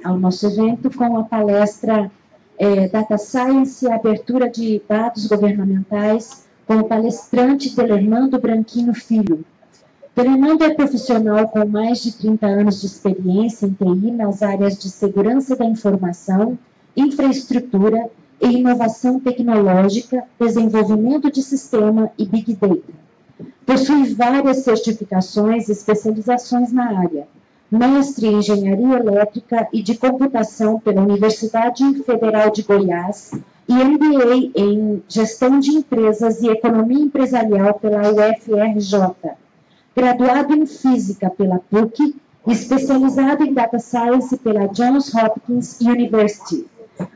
ao nosso evento com a palestra Data Science e Abertura de Dados Governamentais, com o palestrante Delermando Branquinho Filho. Delermando é profissional com mais de 30 anos de experiência em TI nas áreas de segurança da informação, infraestrutura e inovação tecnológica, desenvolvimento de sistema e Big Data. Possui várias certificações e especializações na área. Mestre em Engenharia Elétrica e de Computação pela Universidade Federal de Goiás e MBA em Gestão de Empresas e Economia Empresarial pela UFRJ. Graduado em Física pela PUC e especializado em Data Science pela Johns Hopkins University.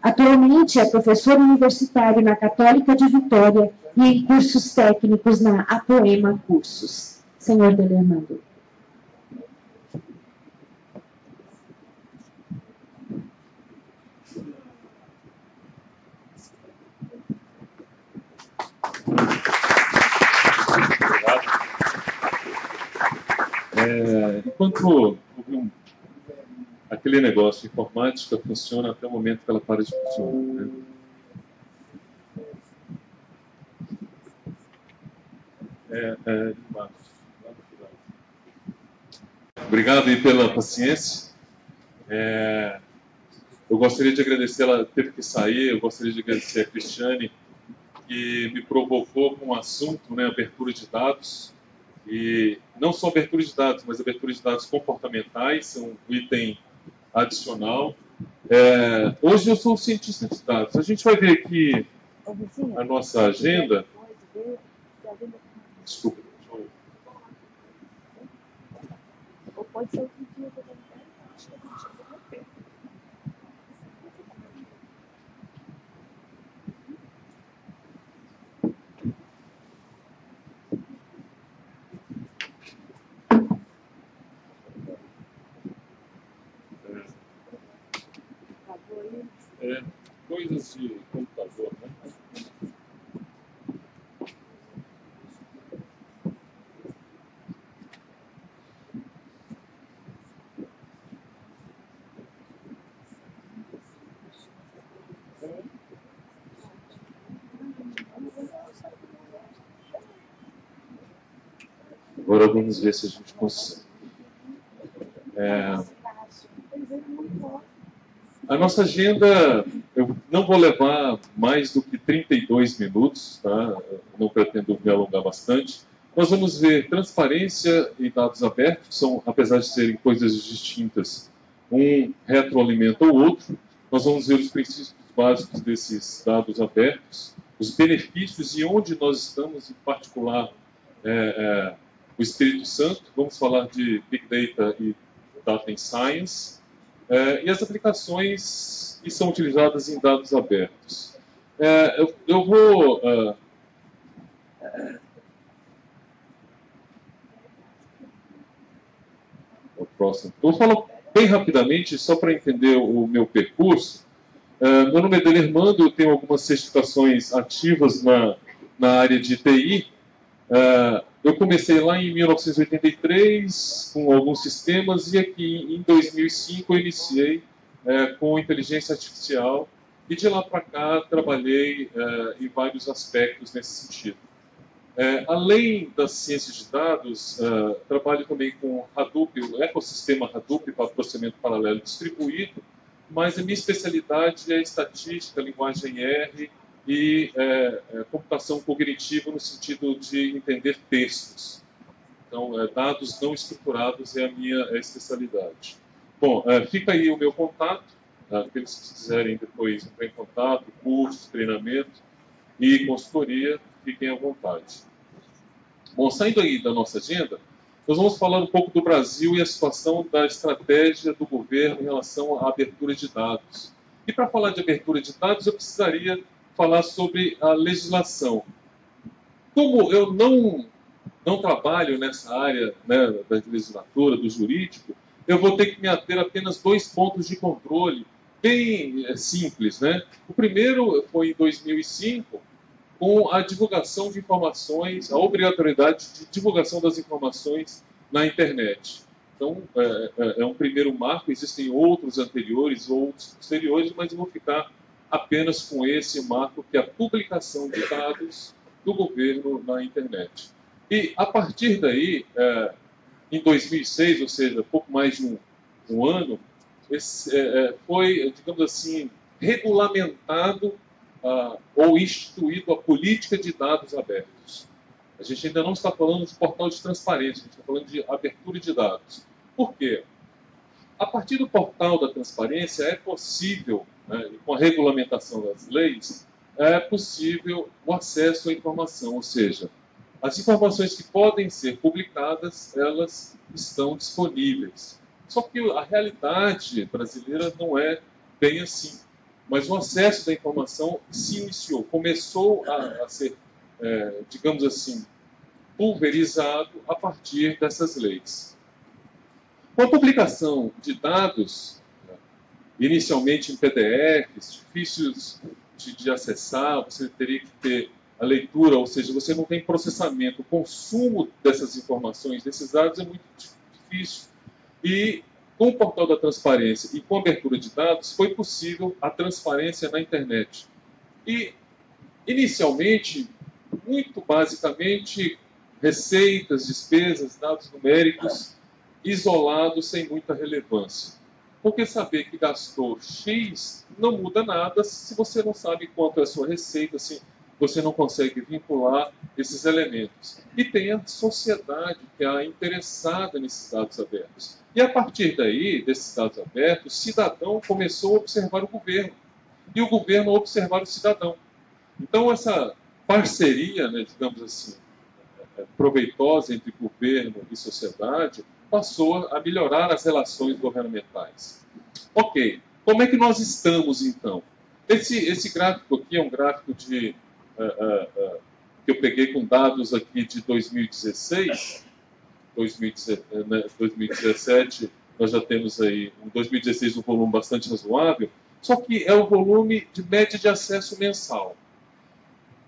Atualmente é professor universitário na Católica de Vitória e em cursos técnicos na Apoema Cursos. Senhor Delermando. Enquanto aquele negócio, informática funciona até o momento que ela para de funcionar, né? Obrigado aí pela paciência. Eu gostaria de agradecer, ela teve que sair, eu gostaria de agradecer a Cristiane, que me provocou com o assunto, né, abertura de dados. E não só abertura de dados, mas abertura de dados comportamentais, é um item adicional. Hoje eu sou cientista de dados. A gente vai ver aqui a nossa agenda. Desculpa. Ou pode ser outro dia também. Coisas de computador, né? Agora vamos ver se a gente consegue. A nossa agenda, eu não vou levar mais do que 32 minutos, tá? Não pretendo me alongar bastante. Nós vamos ver transparência e dados abertos, que são, apesar de serem coisas distintas, um retroalimenta o outro. Nós vamos ver os princípios básicos desses dados abertos, os benefícios e onde nós estamos, em particular, o Espírito Santo. Vamos falar de Big Data e Data Science. E as aplicações que são utilizadas em dados abertos. Eu vou... o próximo. Eu vou falar bem rapidamente, só para entender o meu percurso. Meu nome é Delermando, eu tenho algumas certificações ativas na área de TI. Eu comecei lá em 1983 com alguns sistemas e aqui em 2005 eu iniciei com inteligência artificial e de lá para cá trabalhei em vários aspectos nesse sentido. Além das ciências de dados, trabalho também com Hadoop, o ecossistema Hadoop para processamento paralelo distribuído, mas a minha especialidade é estatística, linguagem R, e computação cognitiva no sentido de entender textos. Então, dados não estruturados é a minha especialidade. Bom, fica aí o meu contato, aqueles que quiserem depois entrar em contato, curso, treinamento e consultoria, fiquem à vontade. Bom, saindo aí da nossa agenda, nós vamos falar um pouco do Brasil e a situação da estratégia do governo em relação à abertura de dados. E para falar de abertura de dados, eu precisaria falar sobre a legislação. Como eu não trabalho nessa área, né, da legislatura, do jurídico, eu vou ter que me ater a apenas 2 pontos de controle bem simples, né? O primeiro foi em 2005, com a divulgação de informações, a obrigatoriedade de divulgação das informações na internet. Então, é um primeiro marco, existem outros anteriores, outros posteriores, mas eu vou ficar apenas com esse marco, que é a publicação de dados do governo na internet. E, a partir daí, em 2006, ou seja, pouco mais de um ano, foi, digamos assim, regulamentado ou instituído a política de dados abertos. A gente ainda não está falando de portal de transparência, a gente está falando de abertura de dados. Por quê? A partir do portal da transparência é possível, né, com a regulamentação das leis, é possível o acesso à informação, ou seja, as informações que podem ser publicadas, elas estão disponíveis. Só que a realidade brasileira não é bem assim. Mas o acesso da informação se iniciou, começou a ser, digamos assim, pulverizado a partir dessas leis. Com a publicação de dados, inicialmente em PDFs, difíceis de acessar, você teria que ter a leitura, ou seja, você não tem processamento, o consumo dessas informações, desses dados é muito difícil. E com o portal da transparência e com a abertura de dados, foi possível a transparência na internet. E, inicialmente, muito basicamente, receitas, despesas, dados numéricos isolados sem muita relevância. Porque saber que gastou X não muda nada se você não sabe quanto é a sua receita, se você não consegue vincular esses elementos. E tem a sociedade que é interessada nesses dados abertos. E a partir daí, desses dados abertos, o cidadão começou a observar o governo. E o governo a observar o cidadão. Então, essa parceria, né, digamos assim, proveitosa entre governo e sociedade, passou a melhorar as relações governamentais. Ok, como é que nós estamos, então? Esse gráfico aqui é um gráfico que eu peguei com dados aqui de 2016, 2017, nós já temos aí, em 2016, um volume bastante razoável, só que é o volume de média de acesso mensal.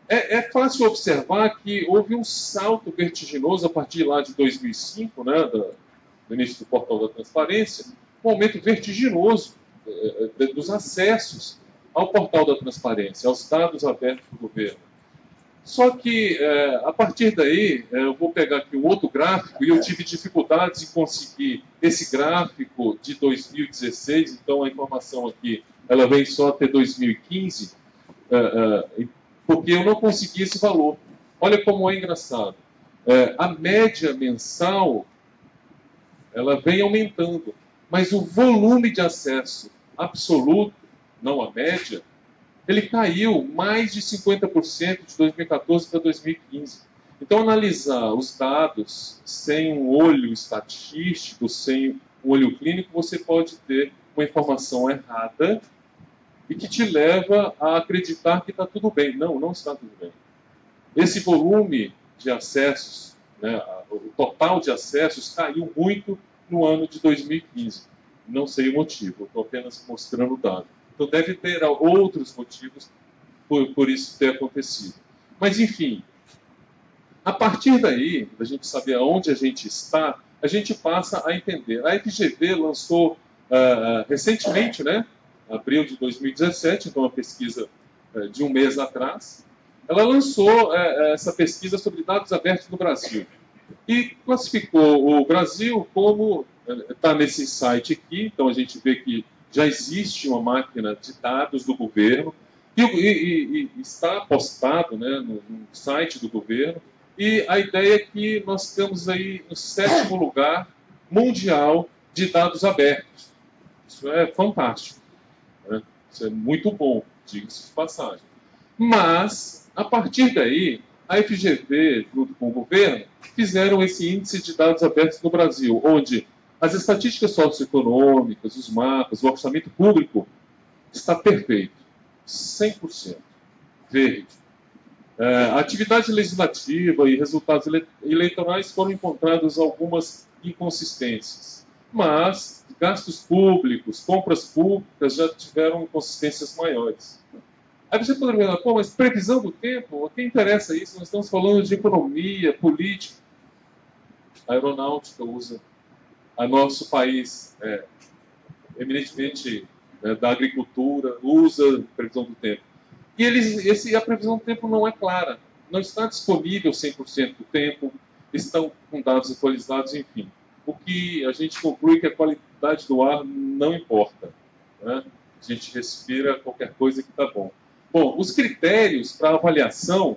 É fácil observar que houve um salto vertiginoso a partir lá de 2005, né, do início do portal da transparência, um aumento vertiginoso dos acessos ao portal da transparência, aos dados abertos do governo. Só que, a partir daí, eu vou pegar aqui um outro gráfico, e eu tive dificuldades em conseguir esse gráfico de 2016, então a informação aqui ela vem só até 2015, porque eu não consegui esse valor. Olha como é engraçado. A média mensal ela vem aumentando, mas o volume de acesso absoluto, não a média, ele caiu mais de 50% de 2014 para 2015. Então, analisar os dados sem um olho estatístico, sem um olho clínico, você pode ter uma informação errada e que te leva a acreditar que está tudo bem. Não, não está tudo bem. Esse volume de acessos, né, o total de acessos caiu muito no ano de 2015. Não sei o motivo, estou apenas mostrando o dado. Então deve ter outros motivos por isso ter acontecido. Mas, enfim, a partir daí, da gente saber aonde a gente está, a gente passa a entender. A FGV lançou recentemente, né, abril de 2017, então uma pesquisa de um mês atrás, ela lançou essa pesquisa sobre dados abertos no Brasil. E classificou o Brasil como, está nesse site aqui, então a gente vê que já existe uma máquina de dados do governo, e está postado, né, no site do governo, e a ideia é que nós estamos aí no 7º lugar mundial de dados abertos. Isso é fantástico, né? Isso é muito bom, diga-se de passagem. Mas, a partir daí, a FGV, junto com o governo, fizeram esse índice de dados abertos no Brasil, onde as estatísticas socioeconômicas, os mapas, o orçamento público está perfeito, 100% verde. A atividade legislativa e resultados eleitorais foram encontrados algumas inconsistências, mas gastos públicos, compras públicas já tiveram inconsistências maiores. Aí você poderia perguntar, pô, mas previsão do tempo? O que interessa isso? Nós estamos falando de economia, política. A aeronáutica usa a nosso país eminentemente da agricultura, usa previsão do tempo. E a previsão do tempo não é clara, não está disponível 100% do tempo, estão com dados atualizados, enfim. O que a gente conclui que a qualidade do ar não importa, né? A gente respira qualquer coisa que está bom. Bom, os critérios para avaliação: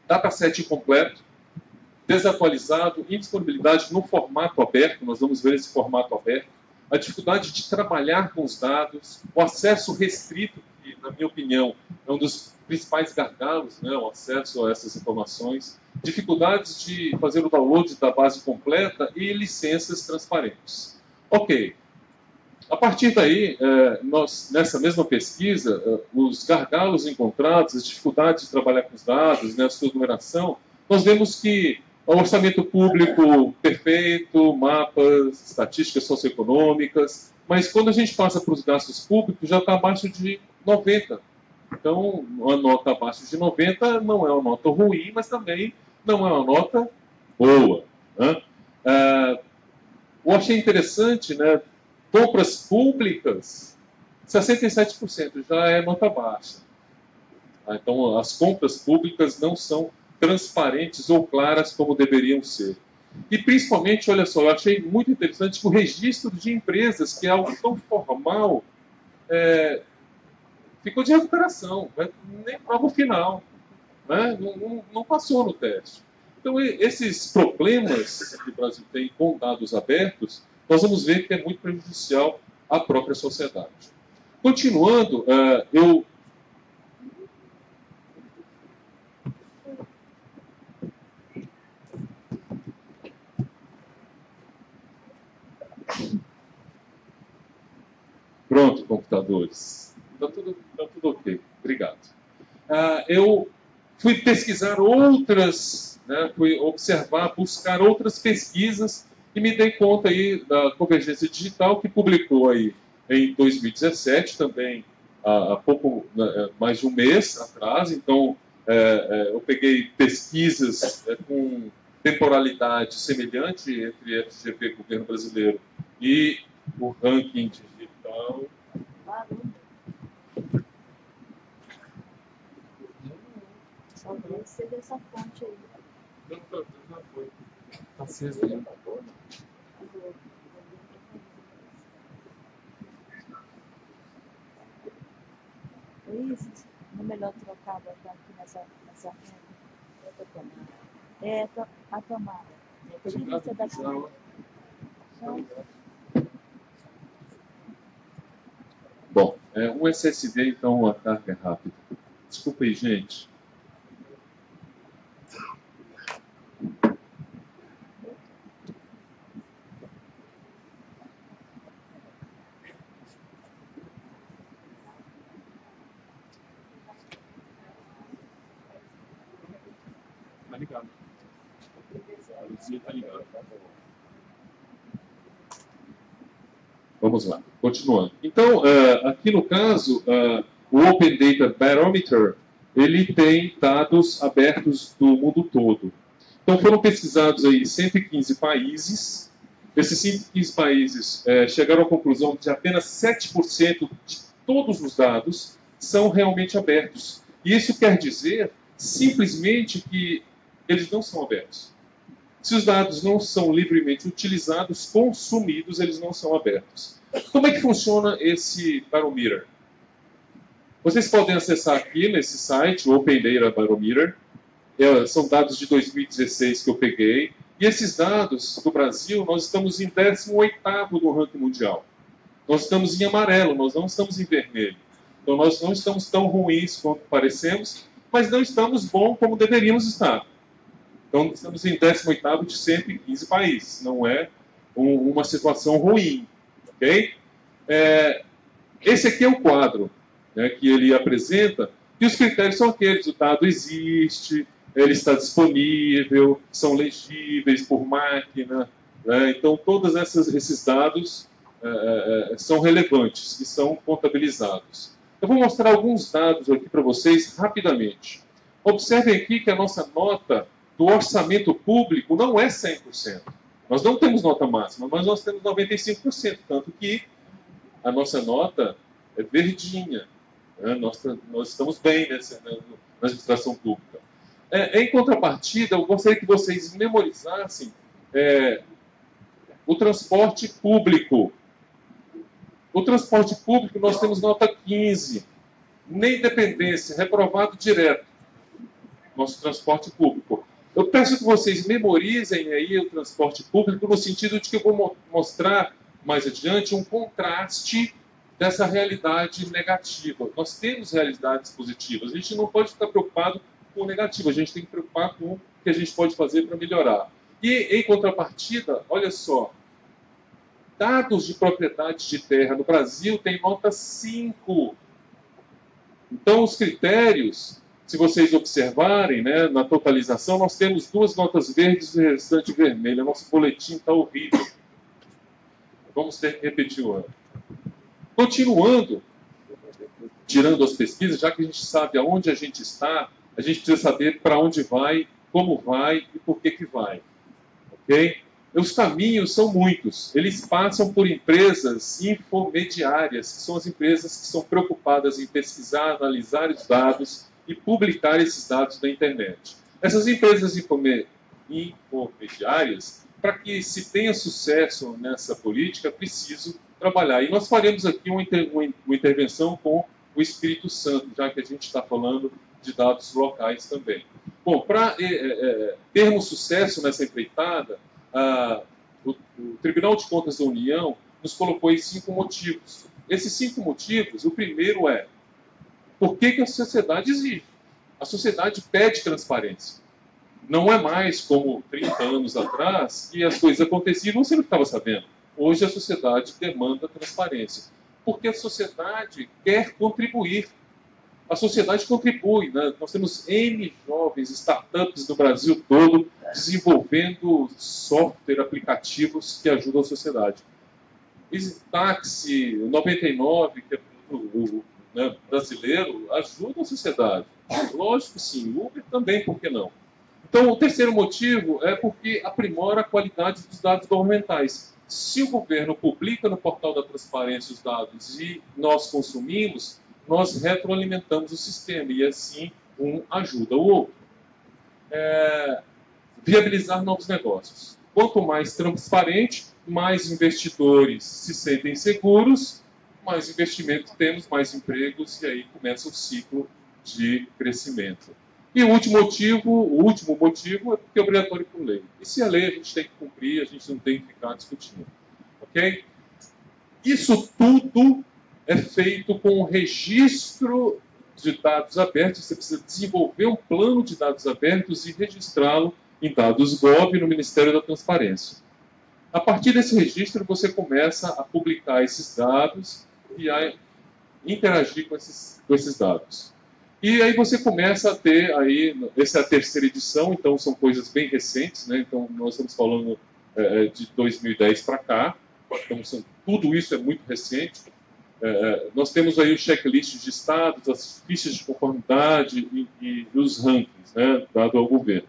dataset incompleto, desatualizado, indisponibilidade no formato aberto, nós vamos ver esse formato aberto, a dificuldade de trabalhar com os dados, o acesso restrito, que, na minha opinião, é um dos principais gargalos, né, o acesso a essas informações, dificuldades de fazer o download da base completa e licenças transparentes. Ok. A partir daí, nós, nessa mesma pesquisa, os gargalos encontrados, as dificuldades de trabalhar com os dados, né, a sua numeração, nós vemos que o orçamento público perfeito, mapas, estatísticas socioeconômicas, mas quando a gente passa para os gastos públicos, já está abaixo de 90. Então, uma nota abaixo de 90 não é uma nota ruim, mas também não é uma nota boa, né? Eu achei interessante, né? Compras públicas, 67% já é nota baixa. Então, as compras públicas não são transparentes ou claras como deveriam ser. E, principalmente, olha só, eu achei muito interessante que o registro de empresas, que é algo tão formal, ficou de recuperação, né? Nem prova final, né? Não passou no teste. Então, esses problemas que o Brasil tem com dados abertos, nós vamos ver que é muito prejudicial à própria sociedade. Continuando, eu... Pronto, computadores. Está tudo ok. Obrigado. Eu fui pesquisar outras, né, fui observar, buscar outras pesquisas e me dei conta aí da Convergência Digital, que publicou aí em 2017, também há pouco mais de um mês atrás. Então, eu peguei pesquisas com temporalidade semelhante entre FGV, Governo Brasileiro, e o ranking digital. Só deve ser dessa fonte aí. Não, já foi. Está aceso aí. Isso, não é melhor trocar, botar aqui nessa renda. A tomada. Tira isso daqui. Bom, um SSD, então, a carga é rápida. Desculpa aí, gente. Tá ligado. A luzinha tá ligada. Vamos lá, continuando. Então, aqui no caso, o Open Data Barometer, ele tem dados abertos do mundo todo. Então, foram pesquisados aí 115 países. Esses 115 países chegaram à conclusão de apenas 7% de todos os dados são realmente abertos. E isso quer dizer, simplesmente, que eles não são abertos. Se os dados não são livremente utilizados, consumidos, eles não são abertos. Como é que funciona esse Barometer? Vocês podem acessar aqui nesse site, o Open Data Barometer. São dados de 2016 que eu peguei. E esses dados do Brasil, nós estamos em 18º do ranking mundial. Nós estamos em amarelo, nós não estamos em vermelho. Então nós não estamos tão ruins quanto parecemos, mas não estamos bom como deveríamos estar. Então, estamos em 18º de 115 países. Não é uma situação ruim. Okay? Esse aqui é o quadro, né, que ele apresenta. E os critérios são aqueles. O dado existe, ele está disponível, são legíveis por máquina. Né? Então, todos esses dados são relevantes e são contabilizados. Eu vou mostrar alguns dados aqui para vocês rapidamente. Observem aqui que a nossa nota do orçamento público não é 100%. Nós não temos nota máxima, mas nós temos 95%, tanto que a nossa nota é verdinha. Né? Nós estamos bem na administração pública. Em contrapartida, eu gostaria que vocês memorizassem o transporte público. O transporte público, nós temos nota 15. Nem dependência, reprovado direto. Nosso transporte público. Eu peço que vocês memorizem aí o transporte público no sentido de que eu vou mostrar mais adiante um contraste dessa realidade negativa. Nós temos realidades positivas. A gente não pode ficar preocupado com o negativo. A gente tem que preocupar com o que a gente pode fazer para melhorar. E, em contrapartida, olha só, dados de propriedade de terra no Brasil tem nota 5. Então, os critérios, se vocês observarem, né, na totalização, nós temos 2 notas verdes e o restante vermelho. Nosso boletim está horrível. Vamos ter que repetir o ano. Continuando, tirando as pesquisas, já que a gente sabe aonde a gente está, a gente precisa saber para onde vai, como vai e por que vai. Ok? Os caminhos são muitos. Eles passam por empresas infomediárias, que são as empresas que são preocupadas em pesquisar, analisar os dados e publicar esses dados na internet. Essas empresas infomediárias, para que se tenha sucesso nessa política, é preciso trabalhar. E nós faremos aqui uma intervenção com o Espírito Santo, já que a gente está falando de dados locais também. Bom, para termos sucesso nessa empreitada, o Tribunal de Contas da União nos colocou em 5 motivos. Esses 5 motivos, o primeiro é: por que a sociedade exige? A sociedade pede transparência. Não é mais como 30 anos atrás, que as coisas aconteciam e você não estava sabendo. Hoje a sociedade demanda transparência. Porque a sociedade quer contribuir. A sociedade contribui, né? Nós temos N jovens, startups no Brasil todo, desenvolvendo software, aplicativos que ajudam a sociedade. Esse táxi 99, que é né, brasileiro, ajuda a sociedade. Lógico, sim. Uber também, por que não? Então, o terceiro motivo é porque aprimora a qualidade dos dados governamentais. Se o governo publica no portal da transparência os dados e nós consumimos, nós retroalimentamos o sistema e assim um ajuda o outro. Viabilizar novos negócios. Quanto mais transparente, mais investidores se sentem seguros, mais investimento temos, mais empregos e aí começa o ciclo de crescimento. E o último motivo é porque é obrigatório por lei. E se a lei a gente tem que cumprir, a gente não tem que ficar discutindo. Ok? Isso tudo é feito com um registro de dados abertos. Você precisa desenvolver um plano de dados abertos e registrá-lo em dados Gov no Ministério da Transparência. A partir desse registro, você começa a publicar esses dados e a interagir com esses dados. E aí você começa a ter, aí, essa é a terceira edição, então são coisas bem recentes, né? Então nós estamos falando de 2010 para cá, então tudo isso é muito recente. Nós temos aí o checklist de estados, as fichas de conformidade e os rankings, né, dado ao governo.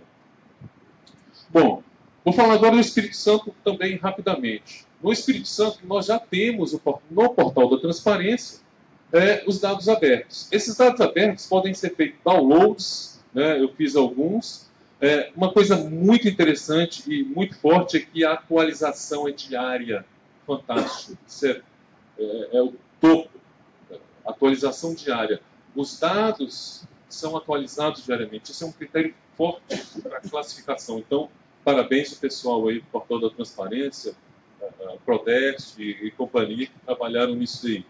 Bom, vou falar agora do Espírito Santo também rapidamente. No Espírito Santo nós já temos no portal da transparência os dados abertos. Esses dados abertos podem ser feitos downloads, né, eu fiz alguns. Uma coisa muito interessante e muito forte é que a atualização é diária. Fantástico. Isso é o topo. Atualização diária. Os dados são atualizados diariamente. Isso é um critério forte para a classificação. Então, parabéns ao pessoal aí do Portal da Transparência, a Prodeste e companhia que trabalharam nisso aí.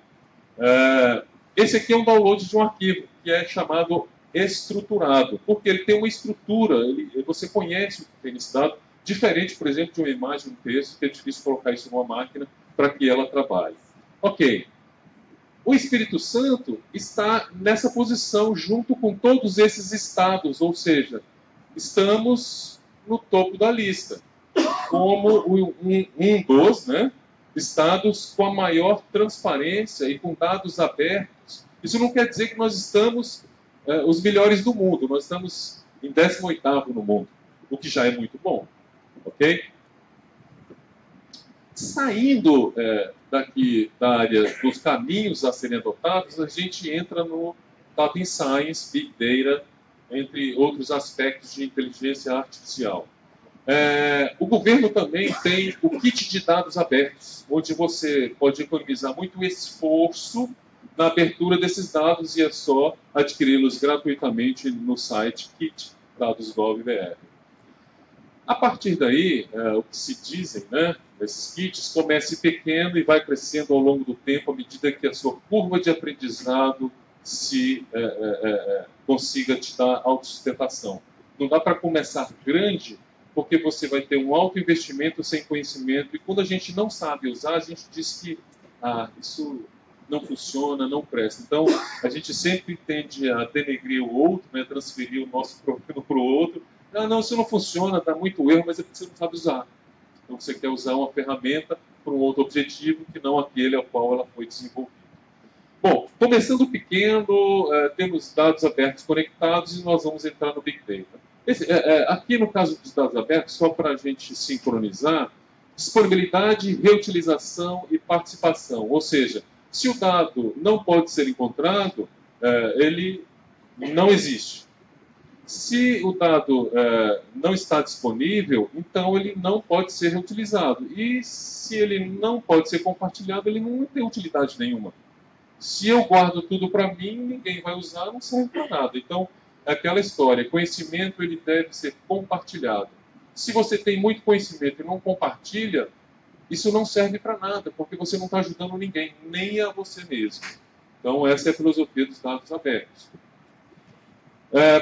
Esse aqui é um download de um arquivo que é chamado estruturado, porque ele tem uma estrutura, você conhece o que tem nesse dado, diferente, por exemplo, de uma imagem, um texto, que é difícil colocar isso numa máquina para que ela trabalhe. Ok. O Espírito Santo está nessa posição junto com todos esses estados, ou seja, estamos no topo da lista, como um dos, né, estados com a maior transparência e com dados abertos. Isso não quer dizer que nós estamos os melhores do mundo, nós estamos em 18º no mundo, o que já é muito bom. Ok? Saindo daqui da área dos caminhos a serem adotados, a gente entra no Data Science, Big Data, entre outros aspectos de inteligência artificial. O governo também tem o kit de dados abertos, onde você pode economizar muito esforço na abertura desses dados e é só adquiri-los gratuitamente no site kit.dados.gov.br. A partir daí, o que se dizem, né, esses kits, comece pequeno e vai crescendo ao longo do tempo à medida que a sua curva de aprendizado consiga te dar autossustentação. Não dá para começar grande, porque você vai ter um alto investimento sem conhecimento, e quando a gente não sabe usar, a gente diz que isso não funciona, não presta. Então, a gente sempre tende a denegrir o outro, né, transferir o nosso problema para o outro. Não, isso não funciona, dá muito erro, mas é porque você não sabe usar. Então, você quer usar uma ferramenta para um outro objetivo que não aquele ao qual ela foi desenvolvida. Bom, começando pequeno, temos dados abertos conectados e nós vamos entrar no Big Data. Aqui no caso dos dados abertos, só para a gente sincronizar, disponibilidade, reutilização e participação. Ou seja, se o dado não pode ser encontrado, ele não existe. Se o dado não está disponível, então ele não pode ser reutilizado. E se ele não pode ser compartilhado, ele não tem utilidade nenhuma. Se eu guardo tudo para mim, ninguém vai usar, não serve para nada. Então, é aquela história, conhecimento ele deve ser compartilhado. Se você tem muito conhecimento e não compartilha, isso não serve para nada, porque você não está ajudando ninguém, nem a você mesmo. Então, essa é a filosofia dos dados abertos.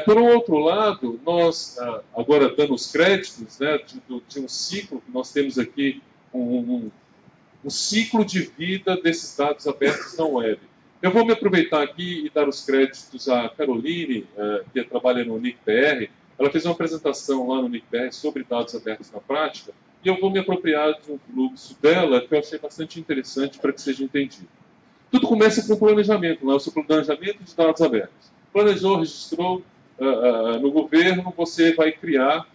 Por um outro lado, nós, agora dando os créditos, né, de um ciclo, que nós temos aqui um ciclo de vida desses dados abertos na web. Eu vou me aproveitar aqui e dar os créditos à Caroline, que trabalha no NICBR. Ela fez uma apresentação lá no NICBR sobre dados abertos na prática, e eu vou me apropriar de um fluxo dela que eu achei bastante interessante para que seja entendido. Tudo começa com o planejamento, né? O seu planejamento de dados abertos. Planejou, registrou no governo, você vai criar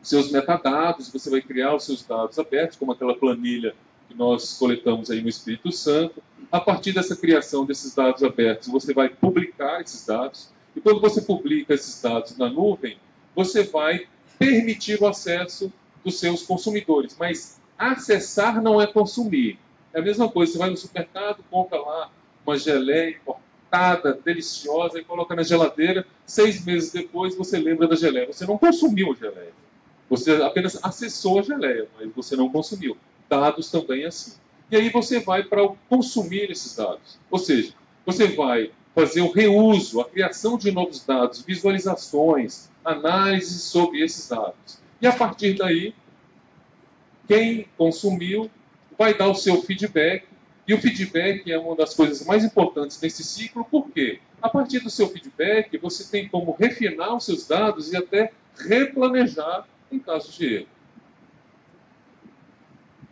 seus metadados, você vai criar os seus dados abertos, como aquela planilha que nós coletamos aí no Espírito Santo. A partir dessa criação desses dados abertos, você vai publicar esses dados, e quando você publica esses dados na nuvem, você vai permitir o acesso dos seus consumidores. Mas acessar não é consumir. É a mesma coisa, você vai no supermercado, compra lá uma geleia importada, deliciosa, e coloca na geladeira, 6 meses depois você lembra da geleia. Você não consumiu a geleia. Você apenas acessou a geleia, mas você não consumiu. Dados também é assim. E aí você vai para consumir esses dados. Ou seja, você vai fazer o reuso, a criação de novos dados, visualizações, análises sobre esses dados. E a partir daí, quem consumiu vai dar o seu feedback. E o feedback é uma das coisas mais importantes nesse ciclo, porque a partir do seu feedback, você tem como refinar os seus dados e até replanejar em caso de erro.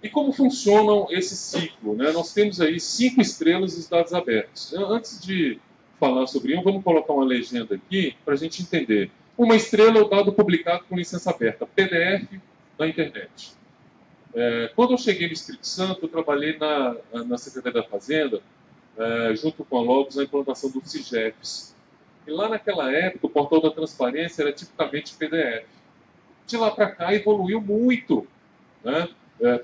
E como funcionam esse ciclo, né? Nós temos aí 5 estrelas dos dados abertos. Antes de falar sobre um, vamos colocar uma legenda aqui para a gente entender. Uma estrela é o dado publicado com licença aberta, PDF na internet. Quando eu cheguei no Espírito Santo, eu trabalhei na Secretaria da Fazenda, junto com a Logos, na implantação do CIGEPS. E lá naquela época, o portal da transparência era tipicamente PDF. De lá para cá, evoluiu muito, né?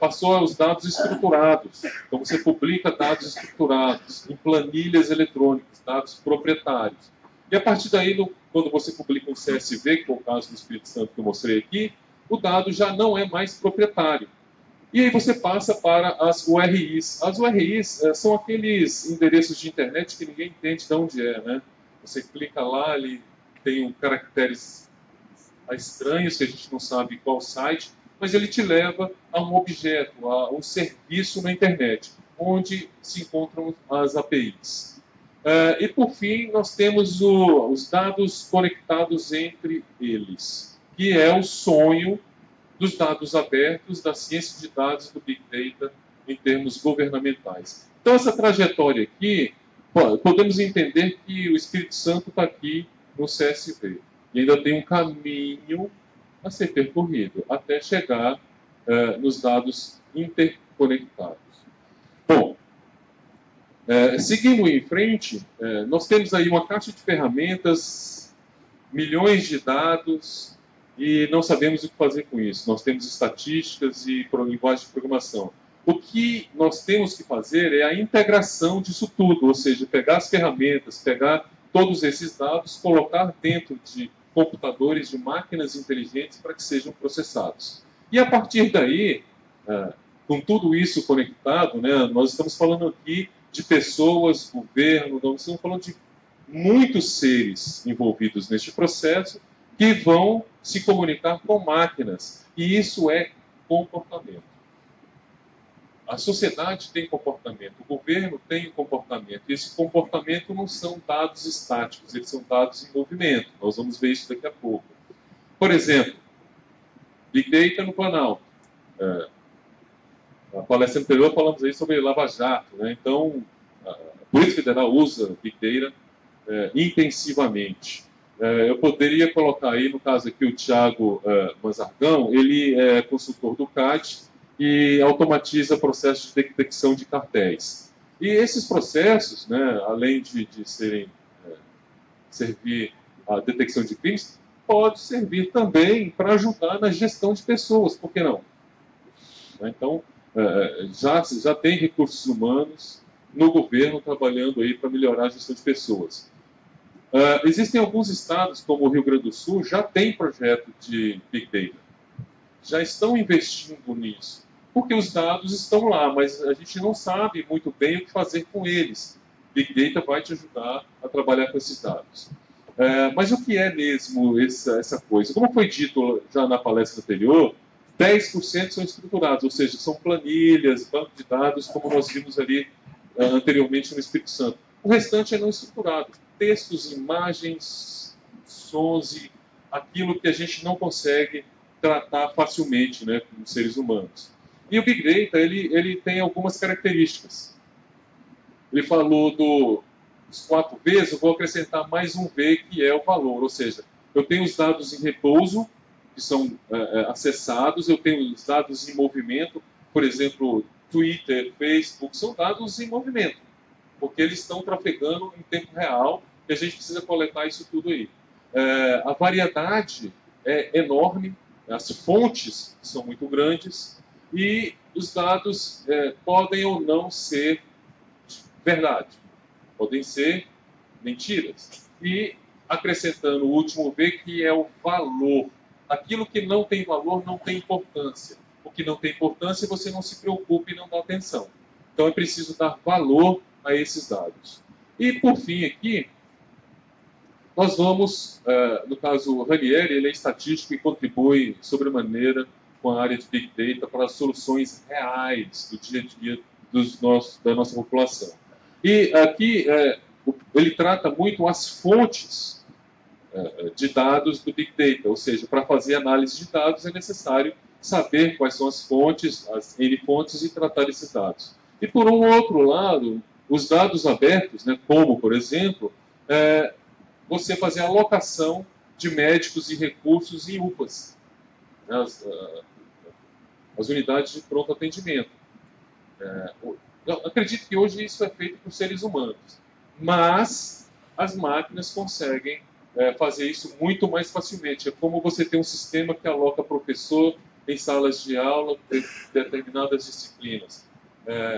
Passou aos dados estruturados. Então, você publica dados estruturados em planilhas eletrônicas, dados proprietários. E a partir daí, quando você publica um CSV, que é o caso do Espírito Santo que eu mostrei aqui, o dado já não é mais proprietário. E aí você passa para as URIs. As URIs são aqueles endereços de internet que ninguém entende de onde é, né? Você clica lá, ele tem caracteres estranhos que a gente não sabe qual site, mas ele te leva a um objeto, a um serviço na internet, onde se encontram as APIs. E por fim, nós temos os dados conectados entre eles, que é o sonho dos dados abertos, da ciência de dados do Big Data em termos governamentais. Então, essa trajetória aqui, podemos entender que o Espírito Santo está aqui no CSV. E ainda tem um caminho a ser percorrido, até chegar nos dados interconectados. Bom, seguindo em frente, nós temos aí uma caixa de ferramentas, milhões de dados, e não sabemos o que fazer com isso. Nós temos estatísticas e linguagem de programação. O que nós temos que fazer é a integração disso tudo, ou seja, pegar as ferramentas, pegar todos esses dados, colocar dentro de computadores, de máquinas inteligentes para que sejam processados. E a partir daí, com tudo isso conectado, né, nós estamos falando aqui de pessoas, governo, nós estamos falando de muitos seres envolvidos neste processo que vão se comunicar com máquinas. E isso é comportamento. A sociedade tem comportamento, o governo tem comportamento. E esse comportamento não são dados estáticos, eles são dados em movimento. Nós vamos ver isso daqui a pouco. Por exemplo, Big Data no Planalto. Na palestra anterior falamos aí sobre Lava Jato, né? Então, a Polícia Federal usa Big Data intensivamente. Eu poderia colocar aí, no caso aqui, o Thiago Manzargão, ele é consultor do CAD e automatiza processos de detecção de cartéis. E esses processos, né, além de servir a detecção de crimes, pode servir também para ajudar na gestão de pessoas, por que não? Então, já tem recursos humanos no governo trabalhando aí para melhorar a gestão de pessoas. Existem alguns estados, como o Rio Grande do Sul, já tem projeto de Big Data. Já estão investindo nisso. Porque os dados estão lá, mas a gente não sabe muito bem o que fazer com eles. Big Data vai te ajudar a trabalhar com esses dados. Mas o que é mesmo essa coisa? Como foi dito já na palestra anterior, 10% são estruturados, ou seja, são planilhas, banco de dados, como nós vimos ali anteriormente no Espírito Santo. O restante é não estruturado. Textos, imagens, sons e aquilo que a gente não consegue tratar facilmente, né, como seres humanos. E o Big Data, ele tem algumas características. Ele falou dos 4 Vs, eu vou acrescentar mais um V, que é o valor. Ou seja, eu tenho os dados em repouso, que são acessados, eu tenho os dados em movimento, por exemplo, Twitter, Facebook, são dados em movimento, porque eles estão trafegando em tempo real e a gente precisa coletar isso tudo aí. A variedade é enorme, as fontes são muito grandes e os dados podem ou não ser verdade, podem ser mentiras. E acrescentando o último V, que é o valor. Aquilo que não tem valor não tem importância. O que não tem importância, você não se preocupa e não dá atenção. Então é preciso dar valor a esses dados. E por fim aqui, nós vamos, no caso o Ranieri, ele é estatístico e contribui sobremaneira com a área de Big Data para as soluções reais do dia a dia da nossa população. E aqui ele trata muito as fontes de dados do Big Data, ou seja, para fazer análise de dados é necessário saber quais são as fontes, as N fontes e tratar esses dados. E por um outro lado, os dados abertos, né, como, por exemplo, você fazer a alocação de médicos e recursos em UPAs, né, as unidades de pronto atendimento. Eu acredito que hoje isso é feito por seres humanos, mas as máquinas conseguem fazer isso muito mais facilmente. É como você tem um sistema que aloca professor em salas de aula de determinadas disciplinas.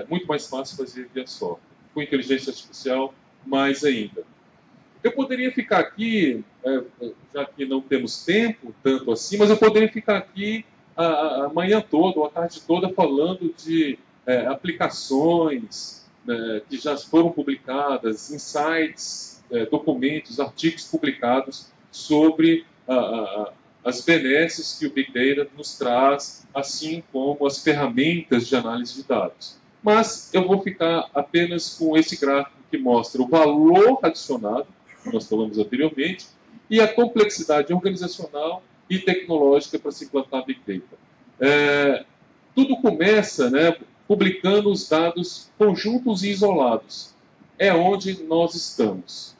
Muito mais fácil fazer via software. Com inteligência artificial, mais ainda. Eu poderia ficar aqui, já que não temos tempo tanto assim, mas eu poderia ficar aqui a manhã toda, ou a tarde toda, falando de aplicações que já foram publicadas, insights, documentos, artigos publicados sobre as benesses que o Big Data nos traz, assim como as ferramentas de análise de dados. Mas eu vou ficar apenas com esse gráfico que mostra o valor adicionado, que nós falamos anteriormente, e a complexidade organizacional e tecnológica para se implantar Big Data. Tudo começa, né, publicando os dados conjuntos e isolados. É onde nós estamos.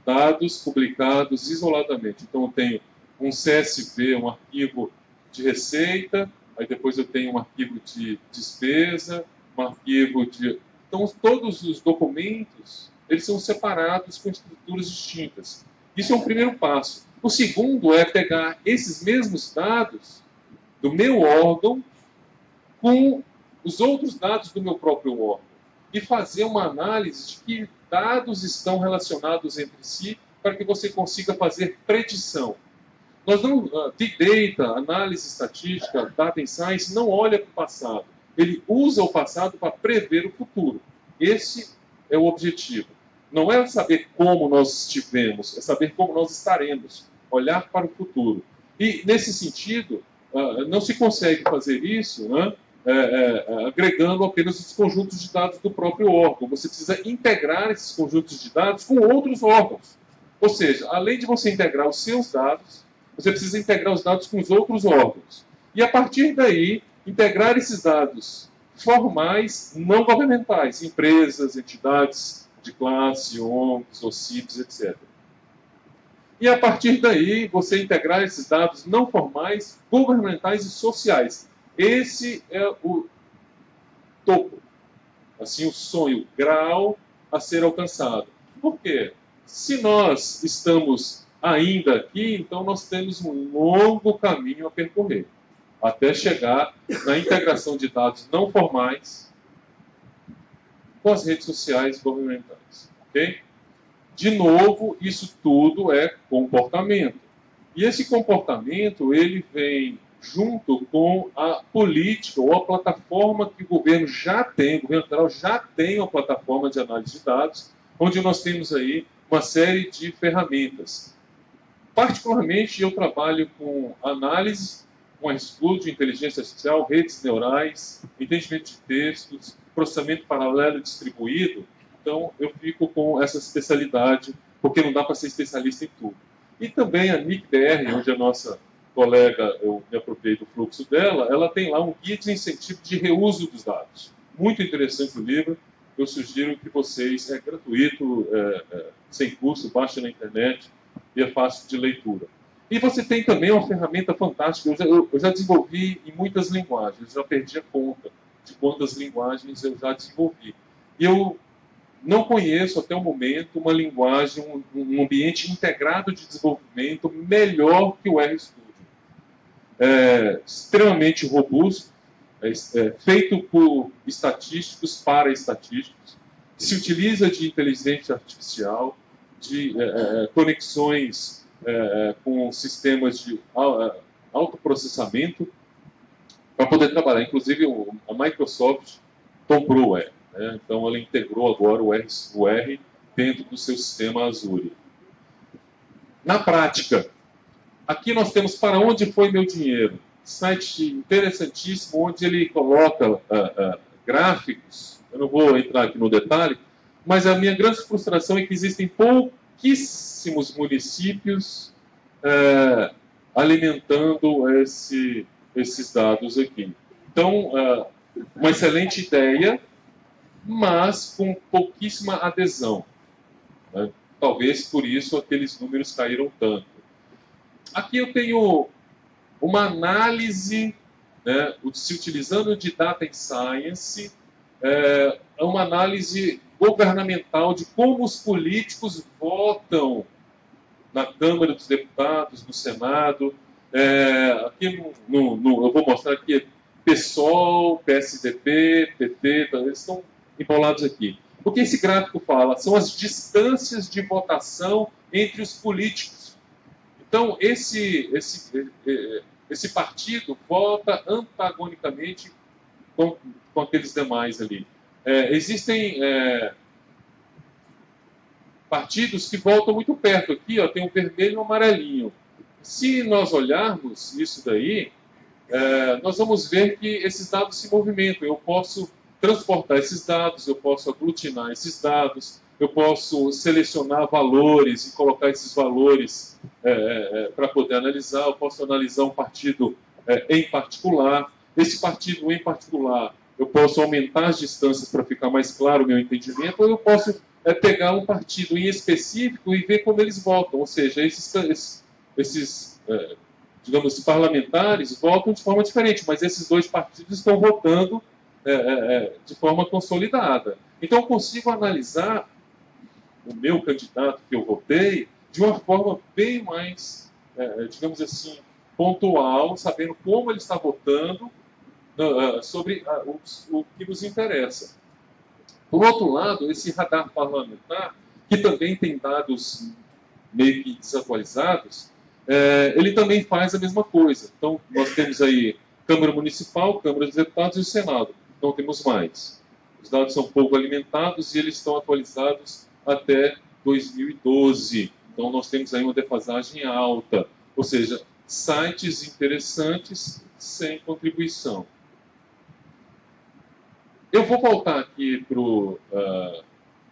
Dados publicados isoladamente. Então, eu tenho um CSV, um arquivo de receita, aí depois eu tenho um arquivo de despesa, um arquivo de... Então, todos os documentos, eles são separados com estruturas distintas. Isso é um primeiro passo. O segundo é pegar esses mesmos dados do meu órgão com os outros dados do meu próprio órgão e fazer uma análise de que dados estão relacionados entre si para que você consiga fazer predição. Nós não, Big Data, análise estatística, Data Science não olha para o passado. Ele usa o passado para prever o futuro. Esse é o objetivo. Não é saber como nós estivemos, é saber como nós estaremos. Olhar para o futuro. E, nesse sentido, não se consegue fazer isso, né, agregando apenas os conjuntos de dados do próprio órgão. Você precisa integrar esses conjuntos de dados com outros órgãos. Ou seja, além de você integrar os seus dados, você precisa integrar os dados com os outros órgãos. E, a partir daí, integrar esses dados formais, não governamentais, empresas, entidades de classe, ONGs, OCIPs, etc. E, a partir daí, você integrar esses dados não formais, governamentais e sociais. Esse é o topo, assim, o sonho, o grau a ser alcançado. Por quê? Se nós estamos ainda aqui, então nós temos um longo caminho a percorrer, até chegar na integração de dados não formais com as redes sociais governamentais. Ok? De novo, isso tudo é comportamento. E esse comportamento, ele vem junto com a política ou a plataforma que o governo já tem, o governo federal já tem uma plataforma de análise de dados, onde nós temos aí uma série de ferramentas. Particularmente, eu trabalho com análise, com estudo de inteligência artificial, redes neurais, entendimento de textos, processamento paralelo distribuído. Então, eu fico com essa especialidade, porque não dá para ser especialista em tudo. E também a NICBR, onde a nossa colega, eu me apropriei do fluxo dela, ela tem lá um guia de incentivo de reuso dos dados. Muito interessante o livro. Eu sugiro que vocês, é gratuito, sem custo, baixa na internet e é fácil de leitura. E você tem também uma ferramenta fantástica. Eu já desenvolvi em muitas linguagens, eu já perdi a conta de quantas linguagens eu já desenvolvi. E eu não conheço até o momento uma linguagem, um ambiente integrado de desenvolvimento melhor que o RStudio. É extremamente robusto, feito por estatísticos para estatísticos, se utiliza de inteligência artificial, de conexões com sistemas de autoprocessamento para poder trabalhar. Inclusive, a Microsoft comprou o R. Né? Então, ela integrou agora o R dentro do seu sistema Azure. Na prática, aqui nós temos Para Onde Foi Meu Dinheiro? Site interessantíssimo, onde ele coloca gráficos. Eu não vou entrar aqui no detalhe, mas a minha grande frustração é que existem pouquíssimos municípios alimentando esses dados aqui. Então, uma excelente ideia, mas com pouquíssima adesão. Né? Talvez por isso aqueles números caíram tanto. Aqui eu tenho uma análise, né, se utilizando de Data Science, uma análise governamental de como os políticos votam na Câmara dos Deputados, no Senado. Aqui eu vou mostrar aqui PSOL, PSDB, PT, eles estão empolados aqui. O que esse gráfico fala? São as distâncias de votação entre os políticos. Então, esse partido vota antagonicamente com aqueles demais ali. Existem partidos que voltam muito perto. Aqui ó, tem o vermelho e o amarelinho. Se nós olharmos isso daí, nós vamos ver que esses dados se movimentam. Eu posso transportar esses dados, eu posso aglutinar esses dados, eu posso selecionar valores e colocar esses valores para poder analisar. Eu posso analisar um partido em particular. Esse partido em particular, eu posso aumentar as distâncias para ficar mais claro o meu entendimento, ou eu posso pegar um partido em específico e ver como eles votam. Ou seja, esses digamos, parlamentares votam de forma diferente, mas esses dois partidos estão votando de forma consolidada. Então, eu consigo analisar o meu candidato que eu votei de uma forma bem mais, digamos assim, pontual, sabendo como ele está votando sobre o que nos interessa. Por outro lado, esse radar parlamentar, que também tem dados meio que desatualizados, ele também faz a mesma coisa. Então, nós temos aí Câmara Municipal, Câmara dos Deputados e o Senado. Não temos mais. Os dados são pouco alimentados e eles estão atualizados até 2012. Então, nós temos aí uma defasagem alta. Ou seja, sites interessantes sem contribuição. Eu vou voltar aqui para o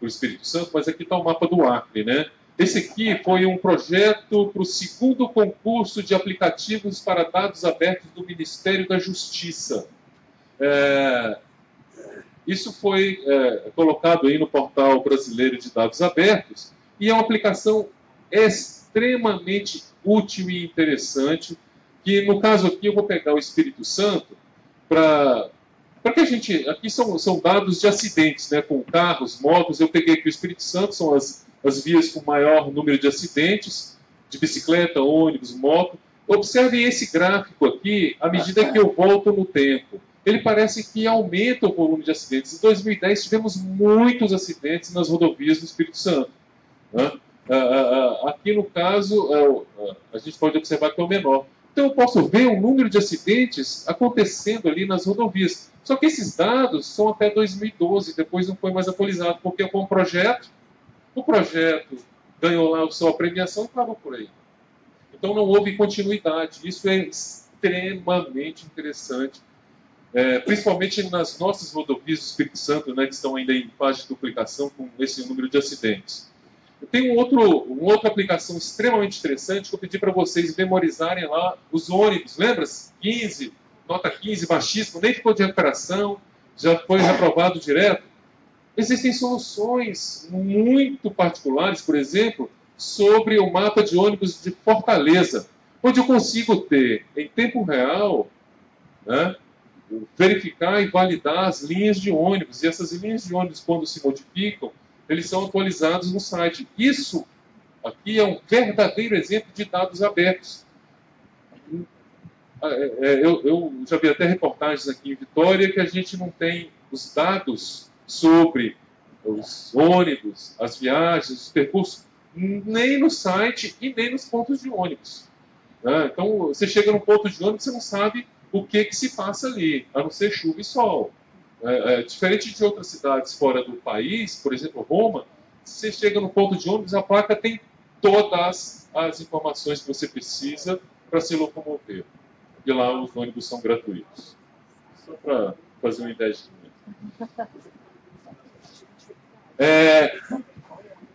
Espírito Santo, mas aqui está o mapa do Acre, né? Esse aqui foi um projeto para o segundo concurso de aplicativos para dados abertos do Ministério da Justiça. Isso foi colocado aí no Portal Brasileiro de Dados Abertos e é uma aplicação extremamente útil e interessante, que no caso aqui eu vou pegar o Espírito Santo para que a gente... Aqui são dados de acidentes, né, com carros, motos. Eu peguei aqui o Espírito Santo, são as vias com maior número de acidentes, de bicicleta, ônibus, moto. Observem esse gráfico aqui, à medida que eu volto no tempo. Ele parece que aumenta o volume de acidentes. Em 2010 tivemos muitos acidentes nas rodovias do Espírito Santo, né? Aqui no caso, a gente pode observar que é o menor. Então eu posso ver o número de acidentes acontecendo ali nas rodovias. Só que esses dados são até 2012, depois não foi mais atualizado, porque com o projeto ganhou lá a sua premiação e parou por aí. Então não houve continuidade. Isso é extremamente interessante, principalmente nas nossas rodovias do Espírito Santo, né, que estão ainda em fase de duplicação com esse número de acidentes. Tem uma outra aplicação extremamente interessante que eu pedi para vocês memorizarem lá, os ônibus. Lembra? 15, nota 15, baixíssimo, nem ficou de recuperação, já foi reprovado direto. Existem soluções muito particulares, por exemplo, sobre o mapa de ônibus de Fortaleza, onde eu consigo ter, em tempo real, né, verificar e validar as linhas de ônibus. E essas linhas de ônibus, quando se modificam, eles são atualizados no site. Isso aqui é um verdadeiro exemplo de dados abertos. Eu já vi até reportagens aqui em Vitória que a gente não tem os dados sobre os ônibus, as viagens, os percursos, nem no site e nem nos pontos de ônibus. Então, você chega num ponto de ônibus, você não sabe o que se passa ali, a não ser chuva e sol. Diferente de outras cidades fora do país, por exemplo, Roma, você chega no ponto de ônibus, a placa tem todas as informações que você precisa para se locomover. E lá os ônibus são gratuitos. Só para fazer uma ideia de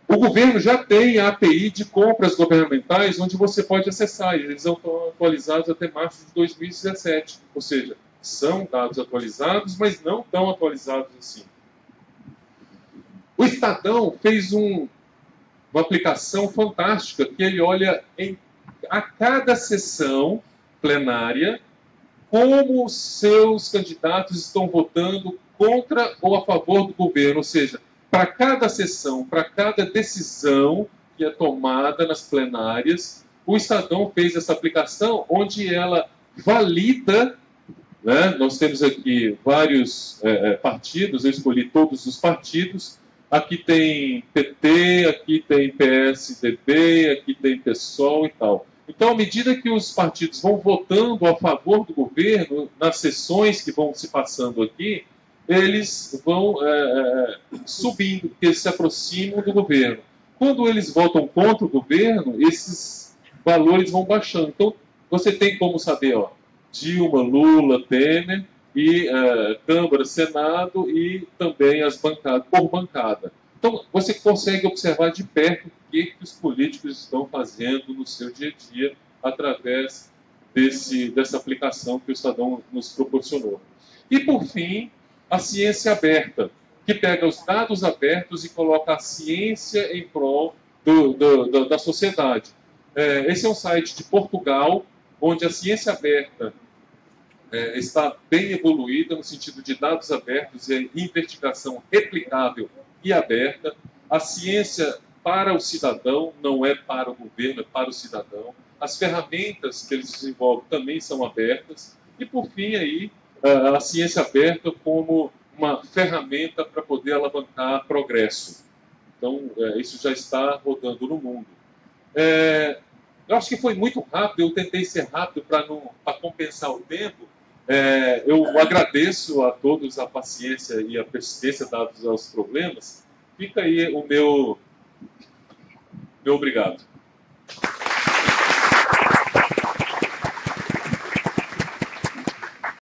o governo já tem a API de compras governamentais, onde você pode acessar. Eles estão atualizados até março de 2017. Ou seja, são dados atualizados, mas não tão atualizados assim. O Estadão fez uma aplicação fantástica, que ele olha a cada sessão plenária como os seus candidatos estão votando contra ou a favor do governo. Ou seja, para cada sessão, para cada decisão que é tomada nas plenárias, o Estadão fez essa aplicação onde ela valida, né? Nós temos aqui vários partidos, eu escolhi todos os partidos. Aqui tem PT, aqui tem PSDB, aqui tem PSOL e tal. Então, à medida que os partidos vão votando a favor do governo, nas sessões que vão se passando aqui, eles vão subindo, porque eles se aproximam do governo. Quando eles votam contra o governo, esses valores vão baixando. Então, você tem como saber, Dilma, Lula, Temer, e Câmara, Senado e também as bancadas, por bancada. Então, você consegue observar de perto o que os políticos estão fazendo no seu dia a dia através dessa aplicação que o Estadão nos proporcionou. E, por fim, a ciência aberta, que pega os dados abertos e coloca a ciência em prol da sociedade. Esse é um site de Portugal, onde a ciência aberta está bem evoluída no sentido de dados abertos e investigação replicável e aberta. A ciência para o cidadão, não é para o governo, é para o cidadão. As ferramentas que eles desenvolvem também são abertas. E, por fim, aí, a ciência aberta como uma ferramenta para poder alavancar progresso. Então, isso já está rodando no mundo. Eu acho que foi muito rápido, eu tentei ser rápido para compensar o tempo. Eu agradeço a todos a paciência e a persistência dados aos problemas. Fica aí o meu obrigado.